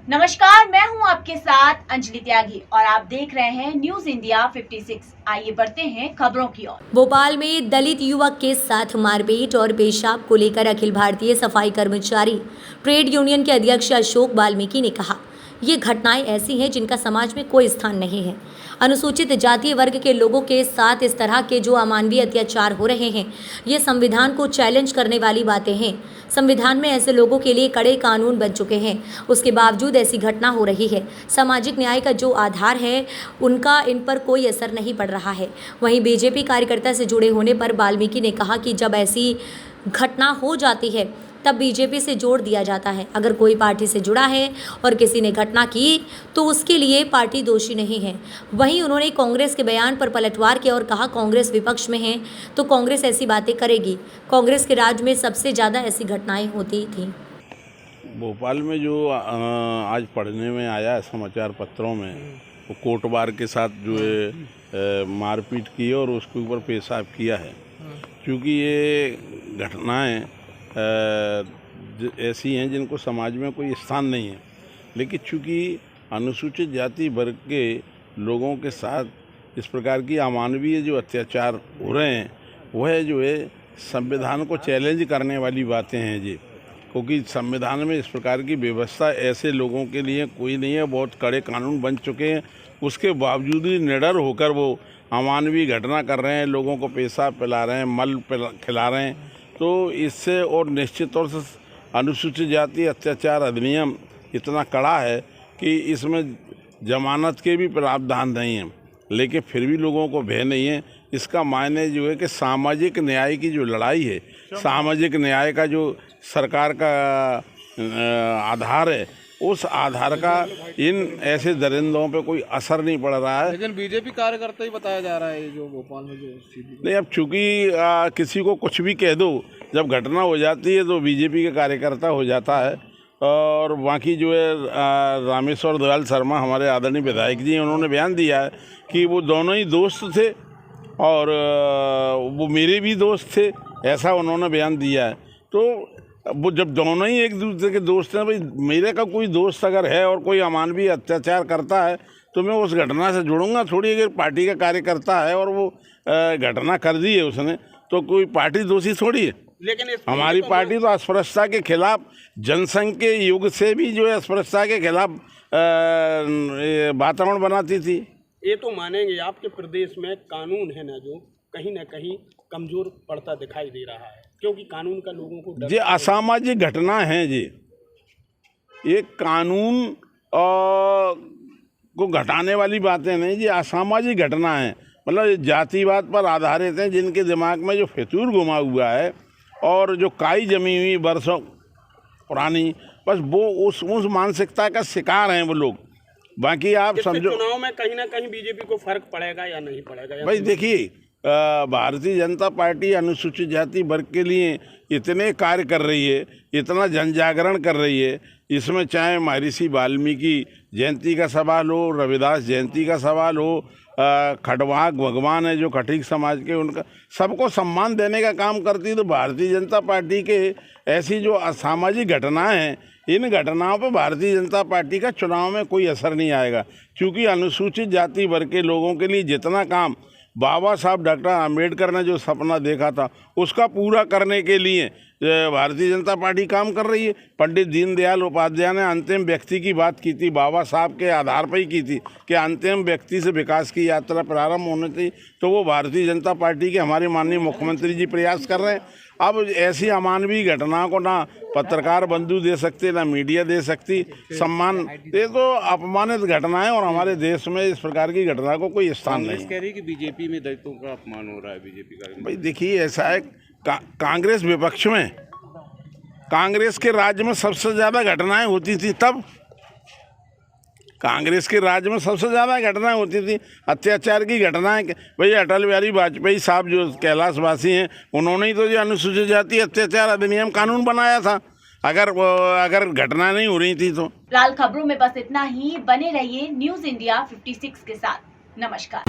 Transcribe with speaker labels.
Speaker 1: नमस्कार, मैं हूं आपके साथ अंजलि त्यागी और आप देख रहे हैं न्यूज इंडिया 56। आइए बढ़ते हैं खबरों की ओर।
Speaker 2: भोपाल में दलित युवक के साथ मारपीट और पेशाब को लेकर अखिल भारतीय सफाई कर्मचारी ट्रेड यूनियन के अध्यक्ष अशोक वाल्मीकि ने कहा, ये घटनाएं ऐसी हैं जिनका समाज में कोई स्थान नहीं है। अनुसूचित जातीय वर्ग के लोगों के साथ इस तरह के जो अमानवीय अत्याचार हो रहे हैं, ये संविधान को चैलेंज करने वाली बातें हैं। संविधान में ऐसे लोगों के लिए कड़े कानून बन चुके हैं, उसके बावजूद ऐसी घटना हो रही है। सामाजिक न्याय का जो आधार है, उनका इन पर कोई असर नहीं पड़ रहा है। वहीं बीजेपी कार्यकर्ता से जुड़े होने पर वाल्मीकि ने कहा कि जब ऐसी घटना हो जाती है तब बीजेपी से जोड़ दिया जाता है। अगर कोई पार्टी से जुड़ा है और किसी ने घटना की तो उसके लिए पार्टी दोषी नहीं है। वहीं उन्होंने कांग्रेस के बयान पर पलटवार किया और कहा, कांग्रेस विपक्ष में है तो कांग्रेस ऐसी बातें करेगी। कांग्रेस के राज में सबसे ज़्यादा ऐसी घटनाएं होती थीं।
Speaker 3: भोपाल में जो आज पढ़ने में आया है समाचार पत्रों में, वो कोटबार के साथ जो है मारपीट की और उसके ऊपर पेशाब किया है। क्योंकि ये घटनाएं ऐसी हैं जिनको समाज में कोई स्थान नहीं है, लेकिन चूँकि अनुसूचित जाति वर्ग के लोगों के साथ इस प्रकार की अमानवीय जो अत्याचार हो रहे हैं, वह जो है संविधान को चैलेंज करने वाली बातें हैं जी। क्योंकि संविधान में इस प्रकार की व्यवस्था ऐसे लोगों के लिए कोई नहीं है, बहुत कड़े कानून बन चुके हैं। उसके बावजूद भी निडर होकर वो अमानवीय घटना कर रहे हैं, लोगों को पेशाब पिला रहे हैं, मल खिला रहे हैं। तो इससे और निश्चित तौर से अनुसूचित जाति अत्याचार अधिनियम इतना कड़ा है कि इसमें जमानत के भी प्रावधान नहीं हैं, लेकिन फिर भी लोगों को भय नहीं है। इसका मायने जो है कि सामाजिक न्याय की जो लड़ाई है, सामाजिक न्याय का जो सरकार का आधार है, उस आधार का इन ऐसे दरिंदों पे कोई असर नहीं पड़ रहा है।
Speaker 4: लेकिन बीजेपी कार्यकर्ता ही बताया जा रहा है जो भोपाल में जो
Speaker 3: नहीं, अब चूँकि किसी को कुछ भी कह दो, जब घटना हो जाती है तो बीजेपी के कार्यकर्ता हो जाता है। और बाकी जो है रामेश्वर दयाल शर्मा हमारे आदरणीय विधायक जी, उन्होंने बयान दिया है कि वो दोनों ही दोस्त थे और वो मेरे भी दोस्त थे, ऐसा उन्होंने बयान दिया है। तो वो जब दोनों ही एक दूसरे के दोस्त हैं, भाई मेरे का कोई दोस्त अगर है और कोई अमानवीय अत्याचार करता है तो मैं उस घटना से जुड़ूंगा थोड़ी। अगर पार्टी का कार्यकर्ता है और वो घटना कर दी है उसने, तो कोई पार्टी दोषी थोड़ी है।
Speaker 4: लेकिन
Speaker 3: हमारी पार्टी तो अस्पृश्यता के खिलाफ, जनसंघ के युग से भी जो है अस्पृश्यता के खिलाफ वातावरण बनाती थी।
Speaker 4: ये तो मानेंगे आपके प्रदेश में कानून है ना कहीं कमजोर पड़ता दिखाई दे रहा है, क्योंकि कानून का लोगों को डर।
Speaker 3: ये असामाजिक घटना है जी, ये कानून को घटाने वाली बातें नहीं, ये असामाजिक घटना है। मतलब जातिवाद पर आधारित हैं, जिनके दिमाग में जो फितूर घुमा हुआ है और जो काई जमी हुई वर्षों पुरानी, बस वो उस मानसिकता का शिकार हैं वो लोग। बाकी आप समझो
Speaker 4: चुनाव में कहीं ना कहीं बीजेपी को फर्क पड़ेगा या नहीं पड़ेगा।
Speaker 3: भाई देखिए, भारतीय जनता पार्टी अनुसूचित जाति वर्ग के लिए इतने कार्य कर रही है, इतना जन जागरण कर रही है। इसमें चाहे महर्षि वाल्मीकि जयंती का सवाल हो, रविदास जयंती का सवाल हो, खटवाक भगवान है जो खटीक समाज के, उनका सबको सम्मान देने का काम करती है। तो भारतीय जनता पार्टी के ऐसी जो असामाजिक घटनाएं हैं, इन घटनाओं पर भारतीय जनता पार्टी का चुनाव में कोई असर नहीं आएगा। क्योंकि अनुसूचित जाति वर्ग के लोगों के लिए जितना काम बाबा साहब डॉक्टर आम्बेडकर ने जो सपना देखा था, उसका पूरा करने के लिए भारतीय जनता पार्टी काम कर रही है। पंडित दीनदयाल उपाध्याय ने अंतिम व्यक्ति की बात की थी, बाबा साहब के आधार पर ही की थी कि अंतिम व्यक्ति से विकास की यात्रा प्रारंभ होनी थी। तो वो भारतीय जनता पार्टी के हमारे माननीय मुख्यमंत्री जी प्रयास कर रहे हैं। अब ऐसी अमानवीय घटनाओं को ना पत्रकार बंधु दे सकते, ना मीडिया दे सकती सम्मान। ये तो अपमानित घटनाएं और हमारे देश में इस प्रकार की घटना को कोई स्थान नहीं।
Speaker 4: कह रही कि बीजेपी में दलितों का अपमान हो रहा है बीजेपी का।
Speaker 3: भाई देखिए, ऐसा है, कांग्रेस विपक्ष में, कांग्रेस के राज्य में सबसे ज़्यादा घटनाएं होती थी। तब कांग्रेस के राज्य में सबसे ज़्यादा घटनाएं होती थी, अत्याचार की घटनाएं। भाई अटल बिहारी वाजपेयी साहब जो कैलाशवासी हैं, उन्होंने ही तो जो अनुसूचित जाति अत्याचार अधिनियम कानून बनाया था। अगर घटना नहीं हो रही थी तो।
Speaker 1: फिलहाल खबरों में बस इतना ही। बने रहिए न्यूज इंडिया 56 के साथ। नमस्कार।